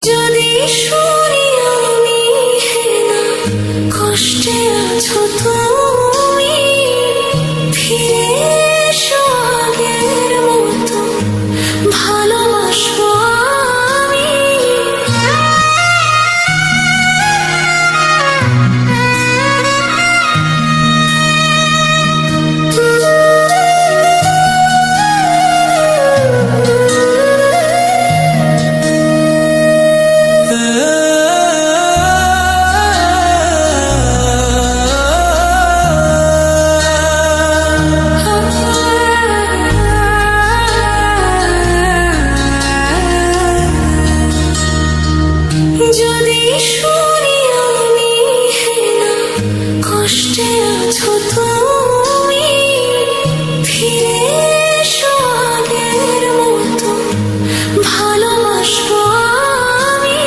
যদি শুনি আমি হেনা কষ্টে আছো তুমি, ফিরে এসো আগের মতো ভালোবাসবো আমি। যদি শুনি আমি হেনা কষ্টে আছো তুমি, ফিরে এসো আগের মতো ভালোবাসবো আমি।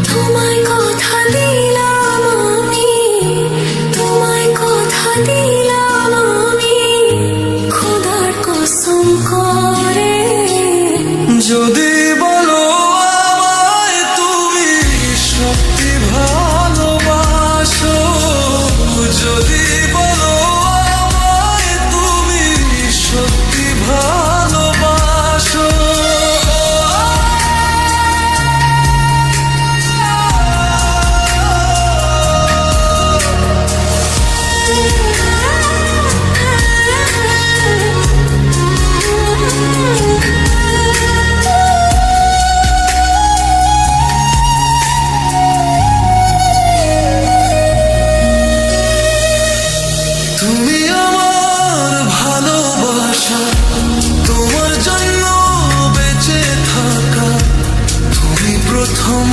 তোমায় কথা দিলাম আমি, তোমায় কথা দিলাম আমি, খোদার কসম করে। যদি বলো আমায় তুমি সত্যি ভালোবাসো, যদি বলো আমায় তুমি সত্যি ভালোবাসো, তুমি আমার ভালোবাসা, তোমার জন্য বেঁচে থাকা, তুমি প্রথম।